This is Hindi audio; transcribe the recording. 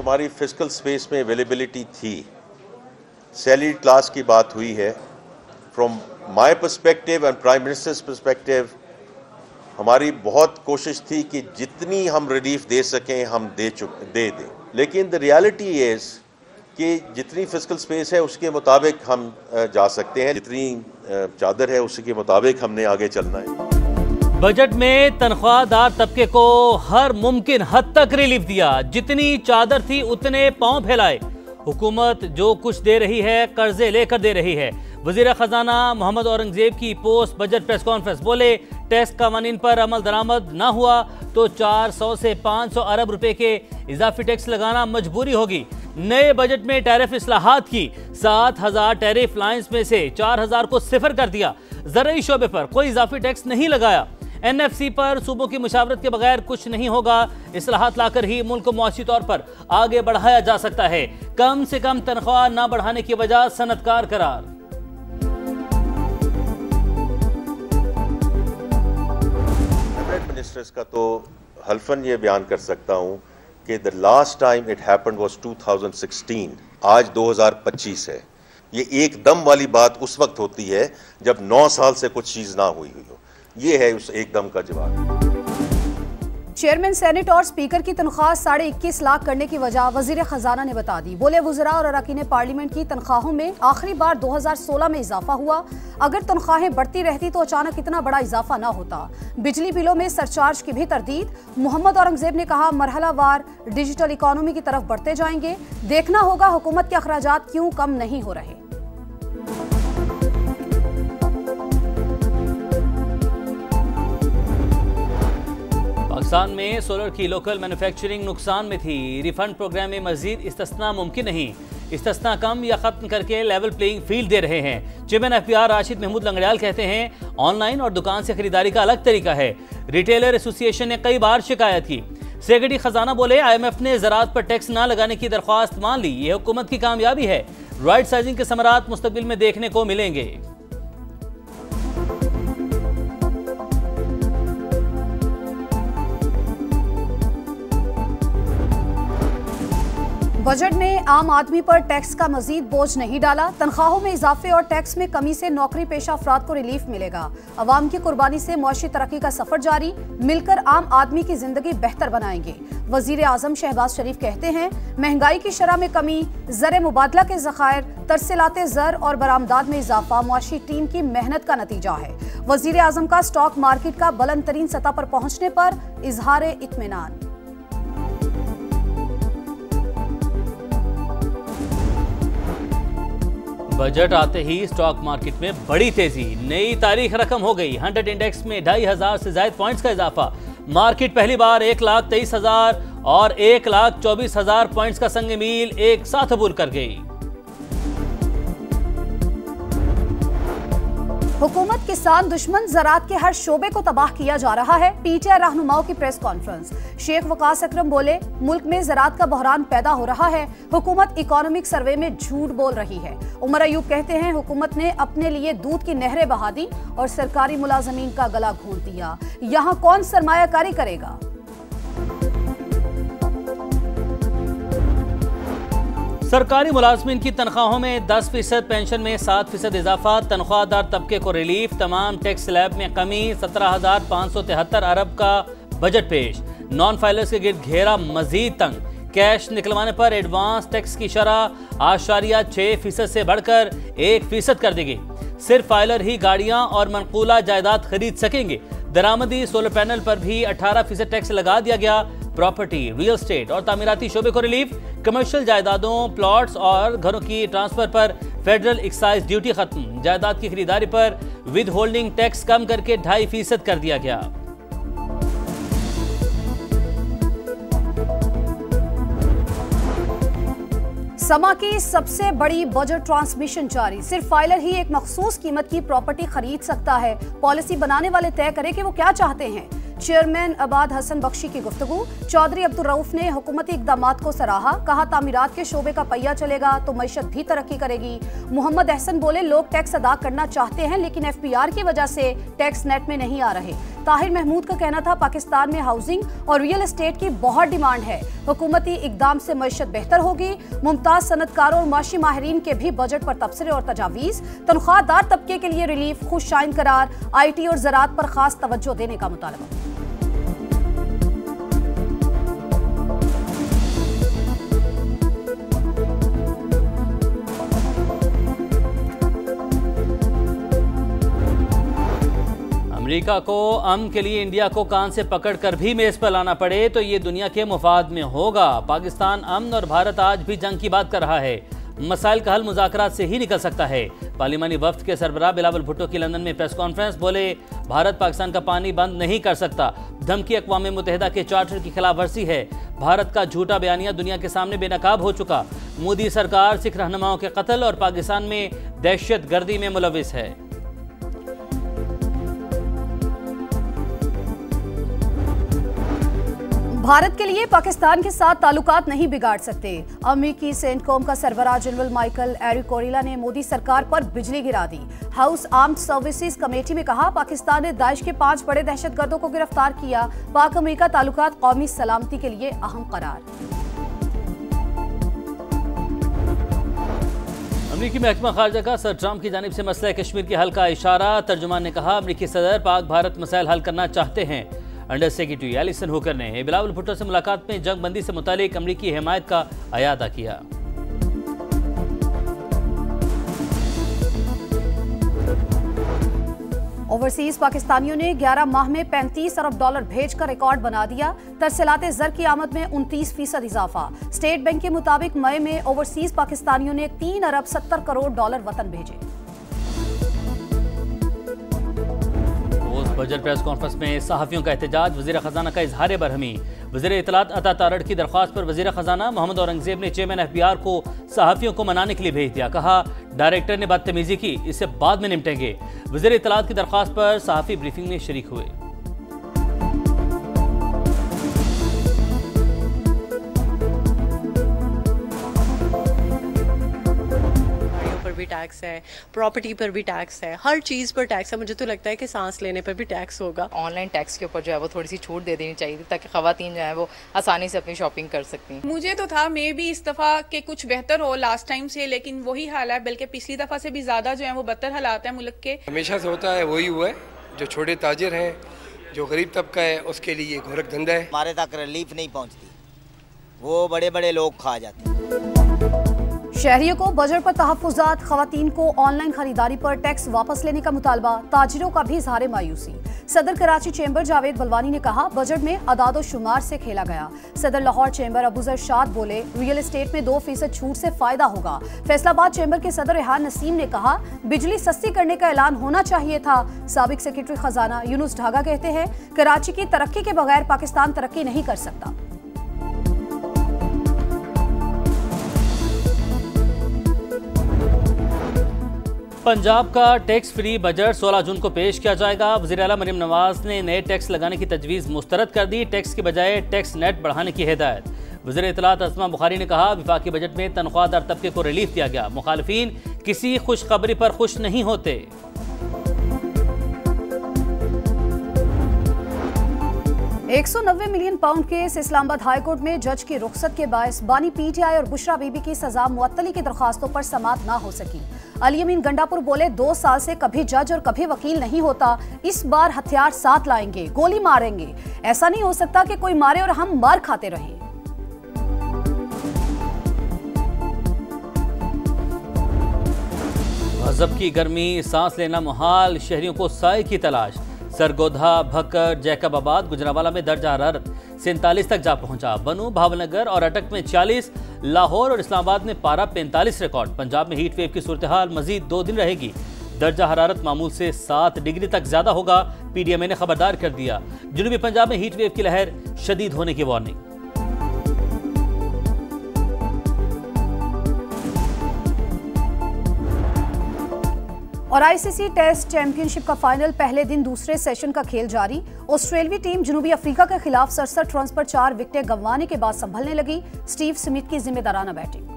हमारी फिस्कल स्पेस में अवेलेबिलिटी थी, सैलरीड क्लास की बात हुई है। From my perspective and prime ministers perspective हमारी बहुत कोशिश थी कि जितनी हम रिलीफ दे सकें हम दे दें, लेकिन द रियलिटी इज़ कि जितनी फिस्कल स्पेस है उसके मुताबिक हम जा सकते हैं, जितनी चादर है उसके मुताबिक हमने आगे चलना है। बजट में तनख्वाहदार तबके को हर मुमकिन हद तक रिलीफ दिया, जितनी चादर थी उतने पांव फैलाए। हुकूमत जो कुछ दे रही है कर्जे लेकर दे रही है। वजीर खजाना मोहम्मद औरंगजेब की पोस्ट बजट प्रेस कॉन्फ्रेंस, बोले टैक्स कवानीन पर अमल दरामद ना हुआ तो 400 से 500 अरब रुपए के इजाफी टैक्स लगाना मजबूरी होगी। नए बजट में टैरिफ इस्लाहात की, 7000 टैरिफ लाइन्स में से 4000 को सिफर कर दिया। ज़रूरी शोबे पर कोई इजाफी टैक्स नहीं लगाया। NFC पर सूबों की मुशावरत के बगैर कुछ नहीं होगा। इस्लाहात लाकर ही मुल्क को मुआशी तौर पर आगे बढ़ाया जा सकता है। कम से कम तनख्वाह न बढ़ाने की वजह सनतकार करार। मिनिस्टर्स का तो हल्फन ये बयान कर सकता हूं कि the last time it happened was 2016, आज 2025 है। ये एकदम वाली बात उस वक्त होती है जब 9 साल से कुछ चीज ना हुई हो। ये है उस एकदम का जवाब। चेयरमैन सेनेट और स्पीकर की तनख्वाह 21.5 लाख करने की वजह वजीर खजाना ने बता दी। बोले वज़रा और अरकान पार्लियामेंट की तनख्वाहों में आखिरी बार 2016 में इजाफा हुआ। अगर तनख्वाहें बढ़ती रहती तो अचानक इतना बड़ा इजाफा ना होता। बिजली बिलों में सरचार्ज की भी तरदीद। मोहम्मद औरंगजेब ने कहा मरहलावार डिजिटल इकोनॉमी की तरफ बढ़ते जाएंगे। देखना होगा हुकूमत के अखराजात क्यों कम नहीं हो रहे। पाकिस्तान में सोलर की लोकल मैन्युफैक्चरिंग नुकसान में थी। रिफंड प्रोग्राम में मजीद इस्तिस्ना मुमकिन नहीं। इस्तिस्ना कम या खत्म करके लेवल प्लेइंग फील्ड दे रहे हैं। चेयरमैन FPR राशिद महमूद लंगड़ियाल कहते हैं ऑनलाइन और दुकान से खरीदारी का अलग तरीका है। रिटेलर एसोसिएशन ने कई बार शिकायत की। सेक्रेटरी खजाना बोले IMF ने ज़राअत पर टैक्स न लगाने की दरख्वास्त मान ली। ये हुकूमत की कामयाबी है। राइट साइजिंग के समरात मुस्तकबिल में देखने को मिलेंगे। बजट में आम आदमी पर टैक्स का मजीद बोझ नहीं डाला। तनख्वाहों में इजाफे और टैक्स में कमी से नौकरी पेशा अफराद को रिलीफ मिलेगा। अवाम की कुर्बानी से मुआशी तरक्की का सफर जारी। मिलकर आम आदमी की जिंदगी बेहतर बनाएंगे। वजीर आजम शहबाज शरीफ कहते हैं महंगाई की शरह में कमी, ज़र मुबादला के ज़खायर, तरसीलाते ज़र और बरामदात में इजाफा मुआशी टीम की मेहनत का नतीजा है। वजीर आजम का स्टॉक मार्केट का बुलंद तरीन सतह पर पहुंचने पर इजहार इत्मीनान। बजट आते ही स्टॉक मार्केट में बड़ी तेजी। नई तारीख रकम हो गई। 100 इंडेक्स में 2500 से ज्यादा पॉइंट्स का इजाफा। मार्केट पहली बार 1,23,000 और 1,24,000 पॉइंट्स का संग मील एक साथ अबूर कर गई। हुकूमत किसान दुश्मन, ज़राअत के हर शोबे को तबाह किया जा रहा है। PTI रहनुमाओं की प्रेस कॉन्फ्रेंस। शेख वकास अकरम बोले मुल्क में ज़राअत का बहरान पैदा हो रहा है। हुकूमत इकोनॉमिक सर्वे में झूठ बोल रही है। उमर अयूब कहते हैं हुकूमत ने अपने लिए दूध की नहरें बहा दी और सरकारी मुलाजमीन का गला घोंट दिया। यहाँ कौन सरमायाकारी करेगा। सरकारी मुलाजमीन की तनख्वाहों में 10%, पेंशन में 7% इजाफा, तनख्वाहदार तबके को रिलीफ, तमाम टैक्स स्लैब में कमी, 17,573 अरब का बजट पेश। नॉन फाइलर्स के गिर्द घेरा मजीद तंग। कैश निकलवाने पर एडवांस टैक्स की शरह 8.6% से बढ़कर 1% कर दी गई। सिर्फ फाइलर ही गाड़ियां और मनकूला जायदाद खरीद सकेंगे। दरामदी सोलर पैनल पर भी 18% टैक्स लगा दिया गया। प्रॉपर्टी, रियल एस्टेट और तामीराती शोबे को रिलीफ। कमर्शियल जायदादों, प्लॉट्स और घरों की ट्रांसफर पर फेडरल एक्साइज ड्यूटी खत्म। जायदाद की खरीदारी पर विद होल्डिंग टैक्स कम करके 2.5% कर दिया गया। समा की सबसे बड़ी बजट ट्रांसमिशन जारी। सिर्फ फाइलर ही एक मखसूस कीमत की प्रॉपर्टी खरीद सकता है। पॉलिसी बनाने वाले तय करें कि वो क्या चाहते हैं। चेयरमैन अबाद हसन बख्शी की गुफ्तगू। चौधरी अब्दुल रऊफ ने हुकूमती इक़दामात को सराहा। कहा तामीरात के शोबे का पहिया चलेगा तो मईशत भी तरक्की करेगी। मोहम्मद अहसन बोले लोग टैक्स अदा करना चाहते हैं लेकिन FPR की वजह से टैक्स नेट में नहीं आ रहे। ताहिर महमूद का कहना था पाकिस्तान में हाउसिंग और रियल एस्टेट की बहुत डिमांड है, हुकूमती इकदाम से मईशत बेहतर होगी। मुमताज सनतकारों और माशी माहिरीन के भी बजट पर तबसरे और तजावीज़। तनख्वाहदार तबके के लिए रिलीफ, खुशशाइन करार, IT और ज़राअत पर खास तवज्जो देने का मुतालबा। अमेरिका को अमन के लिए इंडिया को कान से पकड़कर भी मेज पर लाना पड़े तो ये दुनिया के मुफाद में होगा। पाकिस्तान अमन और भारत आज भी जंग की बात कर रहा है। मसाइल का हल मुज़ाकरात से ही निकल सकता है। पार्लिमानी वफ्द के सरबराह बिलावल भुट्टो की लंदन में प्रेस कॉन्फ्रेंस, बोले भारत पाकिस्तान का पानी बंद नहीं कर सकता। धमकी अक़वाम मुत्तहिदा के चार्टर की खिलाफ वर्जी है। भारत का झूठा बयानिया दुनिया के सामने बेनकाब हो चुका। मोदी सरकार सिख रहनुमाओं के कत्ल और पाकिस्तान में दहशत गर्दी में मुलविस है। भारत के लिए पाकिस्तान के साथ ताल्लुकात नहीं बिगाड़ सकते। अमेरिकी सेंटकॉम का सरबराह जनरल माइकल एरिकोरिला ने मोदी सरकार पर बिजली गिरा दी। हाउस आर्म्ड सर्विसेज कमेटी में कहा, पाकिस्तान ने दाइश के 5 बड़े दहशतगर्दों को गिरफ्तार किया। पाक अमेरिका ताल्लुकात कौमी सलामती के लिए अहम करार। अमेरिकी महकमा खारजा का सर ट्रंप की जानिब से मसला कश्मीर के हल का इशारा। तर्जुमान ने कहा, अमेरिकी सदर पाक भारत मसाइल हल करना चाहते हैं। अंडर सेक्रेटरी एलिसन हुकर ने बिलावल भुट्टो से मुलाकात में जंग बंदी से मुतालिक अमरीकी हिमायत का अयादा किया। ओवरसीज पाकिस्तानियों ने 11 माह में $35 अरब भेजकर रिकॉर्ड बना दिया। तरसीलाते ज़र की आमद में 29% इजाफा। स्टेट बैंक के मुताबिक मई में ओवरसीज पाकिस्तानियों ने $3 अरब 70 करोड़ वतन भेजे। बजट प्रेस कॉन्फ्रेंस में सहाफ़ियों का एहतजाज, वज़ीर ख़जाना का इजहार बरहमी। वज़ीर इत्तलात अता तारड़ की दरख्वास्त पर वज़ीर ख़जाना मोहम्मद औरंगज़ेब ने चेयरमैन FBR को सहाफ़ियों को मनाने के लिए भेज दिया। कहा, डायरेक्टर ने बदतमीज़ी की, इससे बाद में निपटेंगे। वज़ीर इत्तलात की दरख्वास्त पर सहाफ़ी ब्रीफिंग में शरीक हुए। भी टैक्स है, प्रॉपर्टी पर भी टैक्स है, हर चीज़ पर टैक्स है। मुझे तो लगता है कि सांस लेने पर भी टैक्स होगा। ऑनलाइन टैक्स के ऊपर जो है वो थोड़ी सी छूट दे देनी चाहिए ताकि ख़वातीन जो है वो आसानी से अपनी शॉपिंग कर सकती हैं। मुझे तो था मे भी इस दफ़ा के कुछ बेहतर हो लास्ट टाइम से, लेकिन वही हाल है, बल्कि पिछली दफ़ा से भी ज़्यादा जो है वो बदतर हालात है मुल्क के। हमेशा से होता है वही हुआ है। जो छोटे ताजिर हैं, जो गरीब तबका है, उसके लिए गोरख धंधा है। हमारे तक रिलीफ नहीं पहुँचती, वो बड़े बड़े लोग खा जाते हैं। शहरियों को बजट पर तहफ़्फ़ुज़ात, ख़वातीन को ऑनलाइन खरीदारी पर टैक्स वापस लेने का मुतालबा, ताजिरों का भी इज़हार मायूसी। सदर कराची चैम्बर जावेद बलवानी ने कहा, बजट में अदाद शुमार से खेला गया। सदर लाहौर चैम्बर अबूजर शाद बोले, रियल एस्टेट में 2% छूट से फायदा होगा। फैसलाबाद चैम्बर के सदर रेहान नसीम ने कहा, बिजली सस्ती करने का ऐलान होना चाहिए था। साबिक सेक्रेटरी खजाना यूनुस ढागा कहते हैं, कराची की तरक्की के बगैर पाकिस्तान तरक्की नहीं कर सकता। पंजाब का टैक्स फ्री बजट 16 जून को पेश किया जाएगा। वज़ीर आला मरीम नवाज ने नए टैक्स लगाने की तजवीज़ मुस्तरद कर दी। टैक्स की बजाय टैक्स नेट बढ़ाने की हिदायत। वज़ीर इत्तलात असमा बुखारी ने कहा, विफाकी बजट में तनख्वाहदार तबके को रिलीफ दिया गया। मुखालिफिन किसी खुशखबरी पर खुश नहीं होते। 190 million pound case Islamabad high court में जज की रुखसत के बायस बानी PTI और बुशरा बीबी की सजा मुअत्तली की दरखास्तों पर समाअत ना हो सकी। अली अमीन गंडापुर बोले, 2 साल से कभी जज और कभी वकील नहीं होता, इस बार हथियार साथ लाएंगे, गोली मारेंगे। ऐसा नहीं हो सकता कि कोई मारे और हम मार खाते रहें। गज़ब की गर्मी, सांस लेना मुहाल, शहरियों को साए की तलाश। सरगोधा, भक्कर, जैकबाबाद, गुजरावाला में दर्जा हरारत 47 तक जा पहुंचा। बनू, भावनगर और अटक में 40, लाहौर और इस्लामाबाद में पारा 45 रिकॉर्ड। पंजाब में हीट वेव की सूरत हाल मजीद 2 दिन रहेगी। दर्जा हरारत मामूल से 7 डिग्री तक ज्यादा होगा। PDMA ने खबरदार कर दिया, जनूबी पंजाब में हीट वेव की लहर शदीद होने की वार्निंग। और ICC टेस्ट चैंपियनशिप का फाइनल पहले दिन दूसरे सेशन का खेल जारी। ऑस्ट्रेलवी टीम जनूबी अफ्रीका के खिलाफ 67 रन्स पर 4 विकेटें गंवाने के बाद संभलने लगी। स्टीव स्मिथ की जिम्मेदाराना बैटिंग।